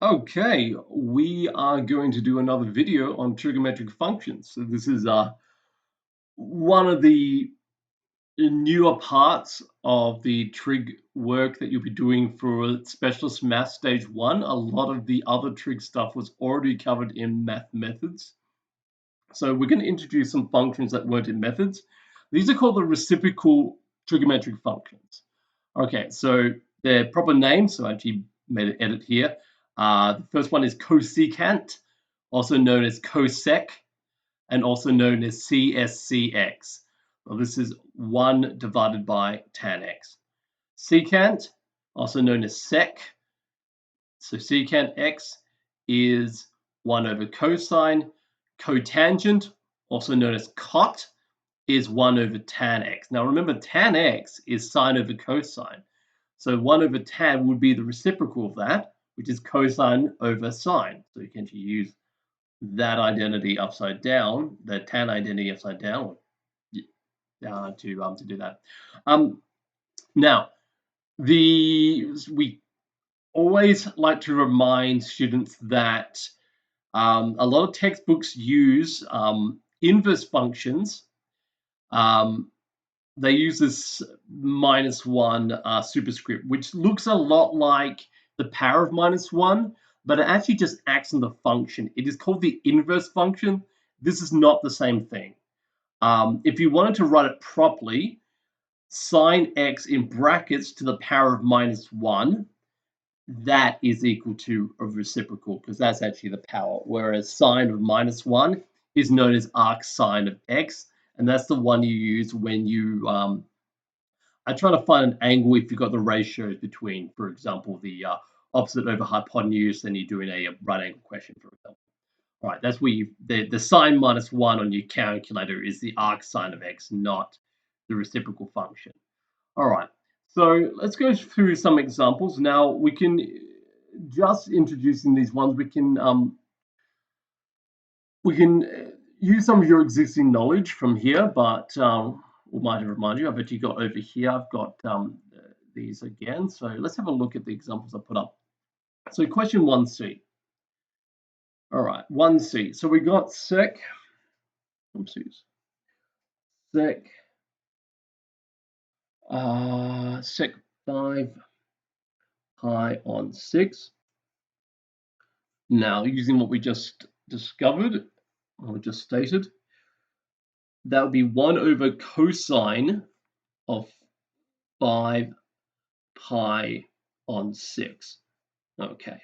Okay, we are going to do another video on trigonometric functions. So this is one of the newer parts of the trig work that you'll be doing for Specialist Math Stage 1. A lot of the other trig stuff was already covered in math methods. So we're going to introduce some functions that weren't in methods. These are called the reciprocal trigonometric functions. Okay, so their proper names, so I actually made an edit here. The first one is cosecant, also known as cosec, and also known as CSCX. Well, this is 1 divided by tan x. Secant, also known as sec. So secant x is 1 over cosine. Cotangent, also known as cot, is 1 over tan x. Now remember, tan x is sine over cosine. So 1 over tan would be the reciprocal of that, which is cosine over sine. So you can use that identity upside down, the tan identity upside down, to do that. Now, we always like to remind students that a lot of textbooks use inverse functions. They use this -1 superscript, which looks a lot like the power of -1, but it actually just acts on the function. It is called the inverse function. This is not the same thing. If you wanted to write it properly, sine x in brackets to the power of -1, that is equal to a reciprocal, because that's actually the power, whereas sine of -1 is known as arcsine of x, and that's the one you use when you I try to find an angle if you've got the ratios between, for example, the opposite over hypotenuse, and you're doing a right angle question, for example. All right, that's where the sine -1 on your calculator is the arcsine of x, not the reciprocal function. All right, so let's go through some examples. Now we can just introducing these ones. We can use some of your existing knowledge from here, but we might remind you. I've actually got over here. I've got these again. So let's have a look at the examples I put up. So question 1C. All right, 1C. So we got sec. Oopsies. Sec. Sec 5 pi on 6. Now, using what we just discovered, or just stated, that would be 1 over cosine of 5 pi on 6. Okay.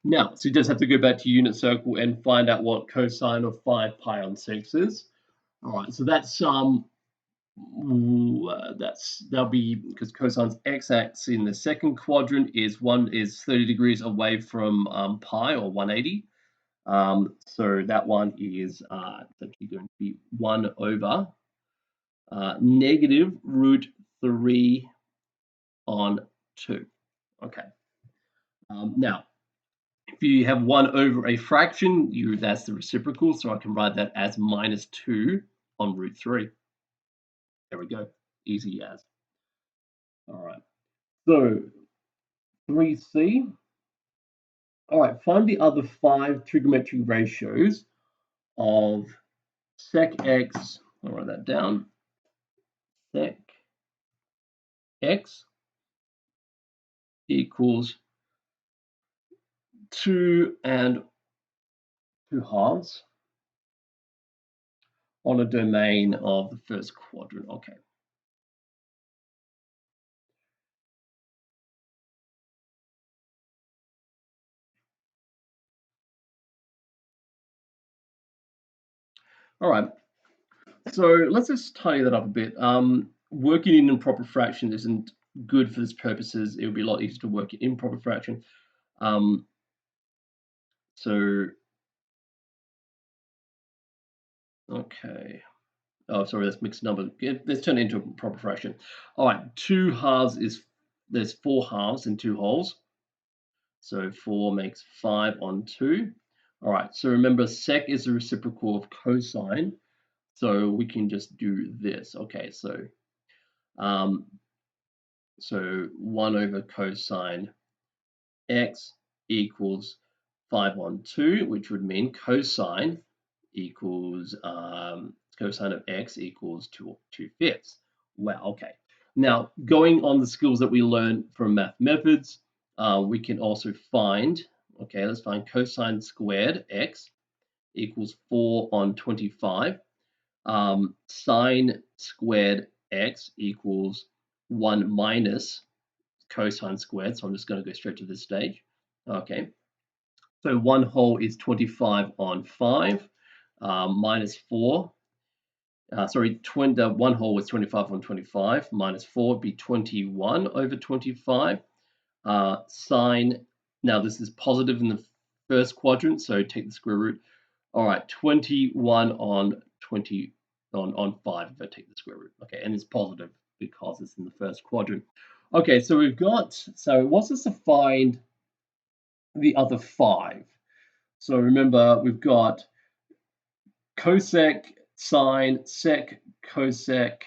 Now, so you just have to go back to unit circle and find out what cosine of 5 pi on 6 is. All right, so that'll be because cosine's x-axis in the second quadrant is 30 degrees away from pi, or 180. So that one is actually going to be 1 over negative root 3 on 2. Okay. Now, if you have 1 over a fraction, that's the reciprocal, so I can write that as -2 on root 3. There we go. Easy as. All right. So 3C. All right, find the other 5 trigonometric ratios of sec x. I'll write that down. Sec x equals 2 and 2/2 on a domain of the first quadrant. Okay. All right. So let's just tidy that up a bit. Working in improper fraction isn't good for this purposes. It would be a lot easier to work in improper fraction. Okay. Oh, sorry, that's mixed number. Let's turn it into a proper fraction. All right, 2/2 there's 4 halves and 2 wholes. So 4 makes 5 on 2. All right, so remember sec is the reciprocal of cosine. So we can just do this. Okay, so 1 over cosine x equals 5 on 2, which would mean cosine equals cosine of x equals 2/5. Wow, okay. Now, going on the skills that we learned from math methods, we can also find, okay, let's find cosine squared x equals 4 on 25. Sine squared x equals 1 minus cosine squared. So I'm just going to go straight to this stage. Okay. So 1 whole is 25 on 5 minus 4. Sorry, 1 whole was 25 on 25 minus 4 would be 21 over 25. Sine, now this is positive in the first quadrant, so take the square root. All right, 21 on 20 on 5 if I take the square root. Okay, and it's positive because it's in the first quadrant. Okay, so we've got, so it wants us to find the other 5. So remember, we've got cosec, sine, sec, cosec,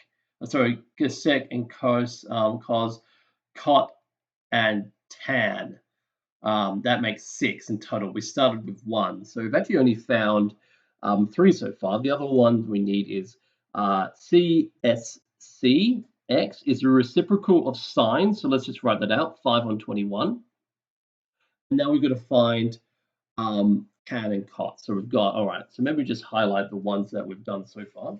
sec and cos, cot, and tan. That makes 6 in total. We started with 1. So we've actually only found 3 so far. The other one we need is CSC. X is the reciprocal of sine. So let's just write that out, 5 on 21. And now we've got to find tan and cot. So we've got, all right, so maybe just highlight the ones that we've done so far.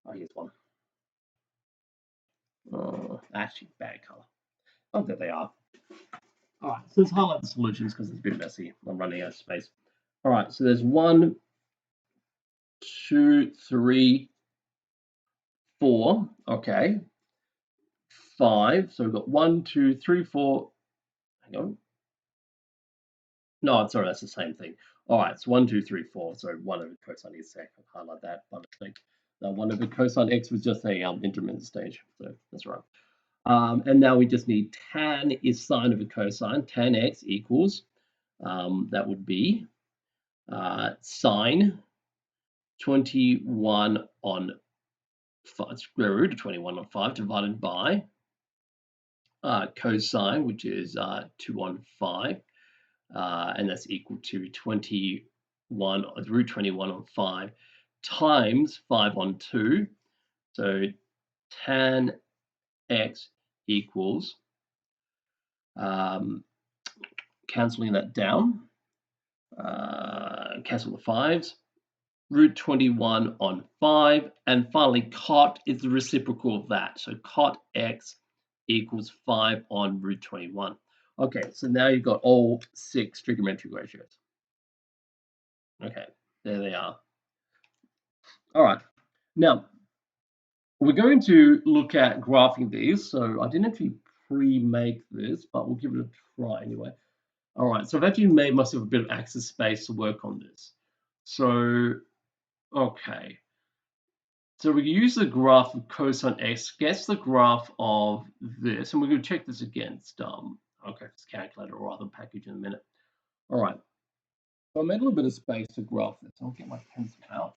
Oh, here's one. Actually, bad color. Oh, there they are. All right, so let's highlight the solutions because it's a bit messy. I'm running out of space. All right, so there's 1, 2, 3, 4. Okay, 5. So we've got 1, 2, 3, 4. Hang on. No, sorry, that's the same thing. All right, so 1, 2, 3, 4. So 1 over cosine is sec. I'll highlight that by mistake. Now 1 over cosine x was just a intermittent stage, so that's right. And now we just need tan is sine over cosine. Tan x equals, that would be sine 21 on 5, square root of 21 on 5 divided by cosine, which is 2 on 5. And that's equal to 21, root 21 on 5 times 5 on 2. So tan x equals, cancelling that down, cancel the 5s, root 21 on 5. And finally, cot is the reciprocal of that. So cot x equals 5 on root 21. Okay, so now you've got all 6 trigonometric ratios. Okay, there they are. All right, now we're going to look at graphing these. So I didn't actually pre-make this, but we'll give it a try anyway. All right, so I've actually made myself a bit of axis space to work on this. So, okay. So we can use the graph of cosine x, guess the graph of this, and we're going to check this against, okay, this calculator or other package in a minute. All right, so I made a little bit of space to graph this. I'll get my pencil out.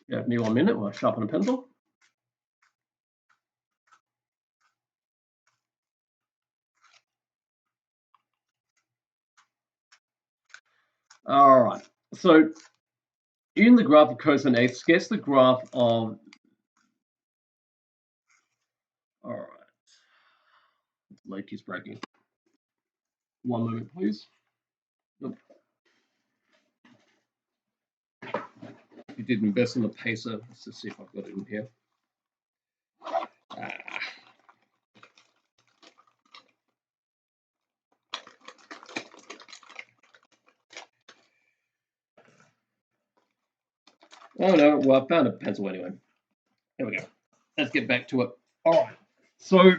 Give me 1 minute while I sharpen a pencil. All right, so in the graph of cosine x, guess the graph of, all right, the light keeps breaking. 1 moment, please. Nope. You did invest in the pacer. Let's just see if I've got it in here. Oh no, well, I found a pencil anyway. Here we go. Let's get back to it. All right, so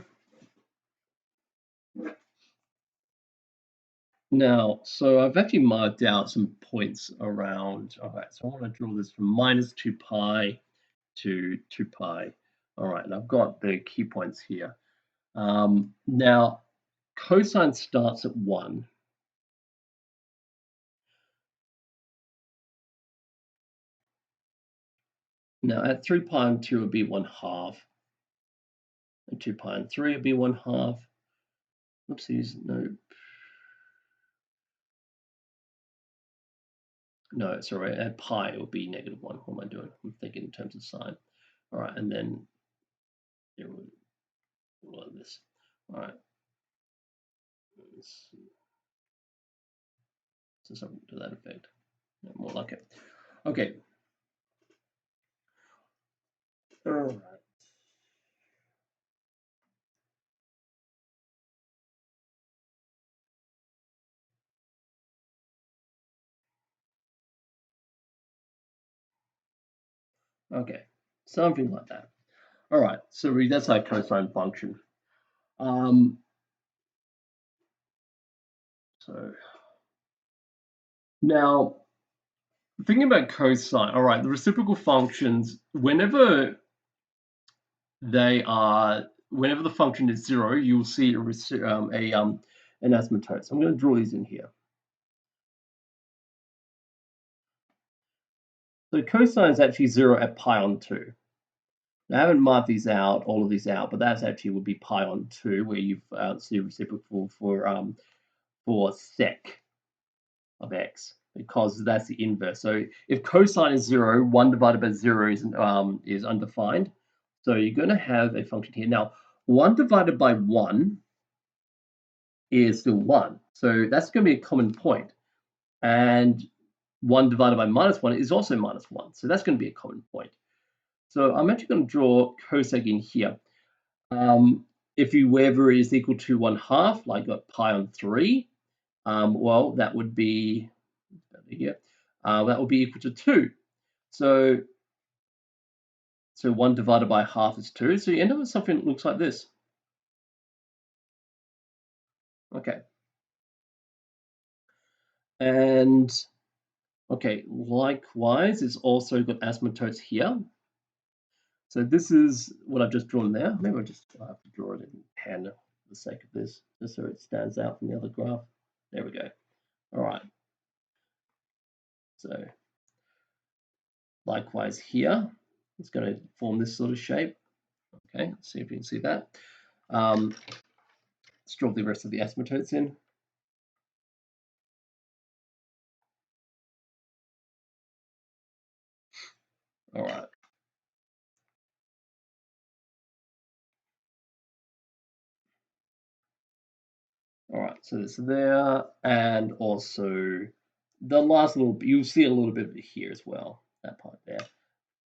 now, so I've actually marked out some points around. All right, so I want to draw this from minus 2 pi to 2 pi. All right, and I've got the key points here. Now, cosine starts at 1. Now at 3 pi and 2 would be 1/2. And 2 pi and 3 would be 1/2. Oopsies, no. No, sorry, at pi it would be -1. What am I doing? I'm thinking in terms of sign. All right, and then it would like this. All right. So something to that effect. No, more like it. Okay. All right. Okay, something like that. All right, so that's our cosine function. So now thinking about cosine, all right, the reciprocal functions, whenever the function is 0, you will see an asymptote. So I'm going to draw these in here. So cosine is actually 0 at pi on 2. Now, I haven't marked all of these out, but that's actually would be pi on 2, where you've see reciprocal for sec of x, because that's the inverse. So if cosine is 0, 1 divided by 0 is undefined. So you're going to have a function here. Now, 1 divided by 1 is still 1. So that's going to be a common point. And 1 divided by -1 is also -1. So that's going to be a common point. So I'm actually going to draw cosec in here. If u ever is equal to 1/2, like pi on 3, well, that would be here. That will be equal to 2. So 1 divided by half is 2. So you end up with something that looks like this. Okay. And okay, likewise, it's also got asymptotes here. So this is what I've just drawn there. Maybe I just have to draw it in pen for the sake of this, just so it stands out from the other graph. There we go. All right. So likewise here, it's going to form this sort of shape. Okay, let's see if you can see that. Let's draw the rest of the asymptotes in. All right. All right, so it's there, and also the last little, you'll see a little bit of it here as well, that part there.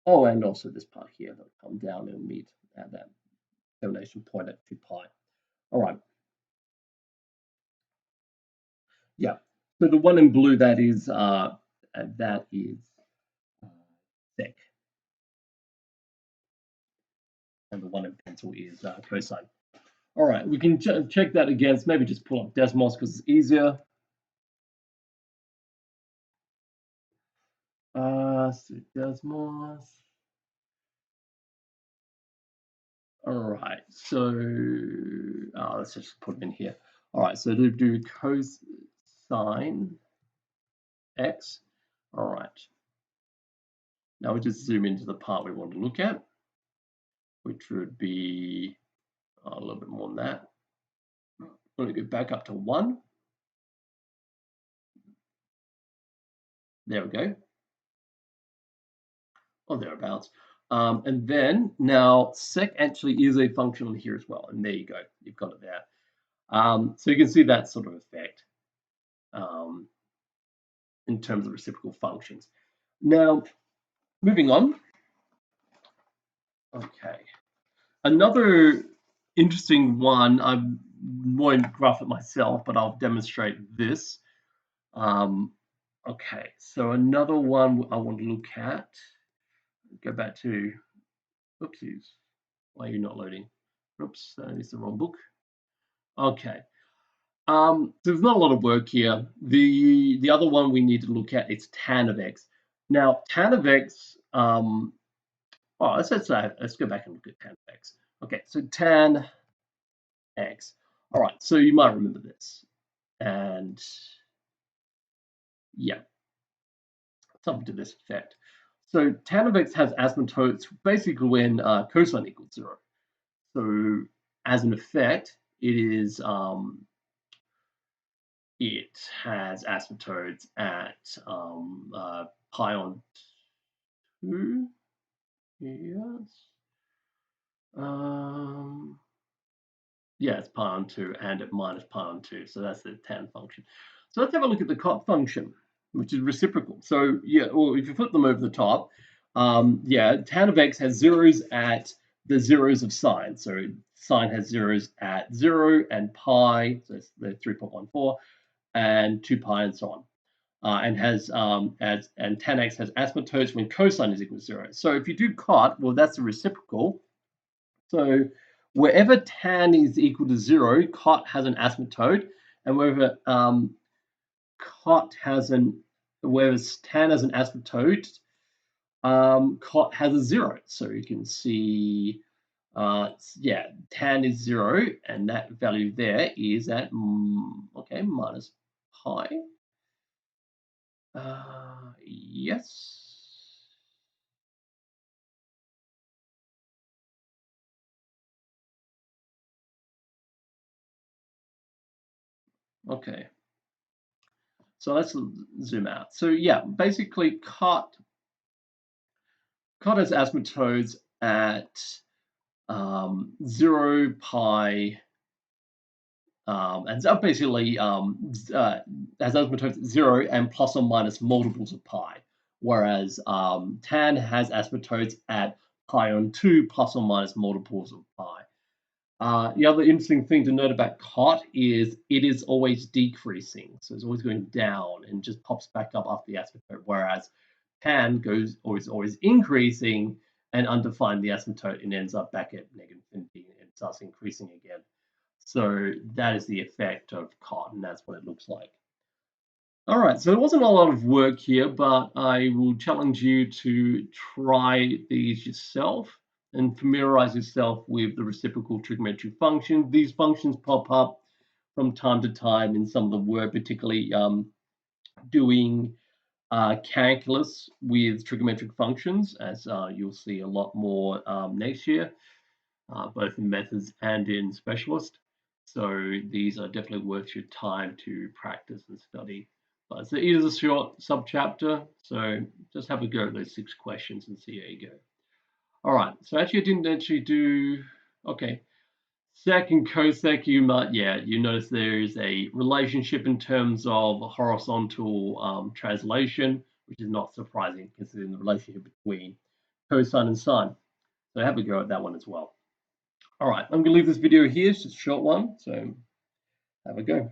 Oh, and also this part here that'll come down and meet at that termination point at 2 pi. All right. Yeah. So the one in blue, that is sec, and the one in pencil is cosine. All right, we can check that against, maybe just pull up Desmos because it's easier. So Desmos. All right, so let's just put it in here. All right, so to do cosine x. All right. Now we just zoom into the part we want to look at, which would be a little bit more than that. I'm going to go back up to 1. There we go. Or thereabouts. And then now sec actually is a function on here as well. And there you go. You've got it there. So you can see that sort of effect in terms of reciprocal functions. Now, moving on. Okay. Another interesting one, I won't graph it myself, but I'll demonstrate this. Okay, so another one I want to look at, go back to, oopsies, why are you not loading? Oops, that is the wrong book. Okay, there's not a lot of work here. The other one we need to look at is tan of x. Now, tan of x, let's go back and look at tan of x. Okay, so tan x. All right, so you might remember this. And yeah, something to this effect. So tan of x has asymptotes basically when cosine equals 0. So as an effect, it has asymptotes at pi on 2. Yes. Yeah, it's pi on 2 and at minus pi on 2. So that's the tan function. So let's have a look at the cot function, which is reciprocal. So yeah, or if you flip them over the top, yeah, tan of x has zeros at the zeros of sine. So sine has zeros at 0 and pi, so they're 3.14, and 2 pi and so on. And tan x has asymptotes when cosine is equal to 0. So if you do cot, well, that's the reciprocal. So wherever tan is equal to 0, cot has an asymptote, and wherever wherever tan has an asymptote, cot has a 0. So you can see, yeah, tan is 0, and that value there is at minus pi. Yes. Okay. So let's zoom out. So yeah, basically cot has asymptotes at 0, pi, and so basically has asymptotes at 0 and plus or minus multiples of pi, whereas tan has asymptotes at pi on 2 plus or minus multiples of pi. The other interesting thing to note about cot is it is always decreasing. So it's always going down and just pops back up after the asymptote, whereas tan is always increasing and undefined the asymptote and ends up back at negative infinity and starts increasing again. So that is the effect of cot, and that's what it looks like. All right, so there wasn't a lot of work here, but I will challenge you to try these yourself and familiarize yourself with the reciprocal trigonometric function. These functions pop up from time to time in some of the work, particularly doing calculus with trigonometric functions, as you'll see a lot more next year, both in methods and in specialist. So these are definitely worth your time to practice and study. But so it is a short sub-chapter, so just have a go at those 6 questions and see how you go. All right, so actually I didn't actually do, okay. Sec and cosec, you notice there is a relationship in terms of horizontal translation, which is not surprising considering the relationship between cosine and sine. So have a go at that one as well. All right, I'm going to leave this video here. It's just a short one, so have a go.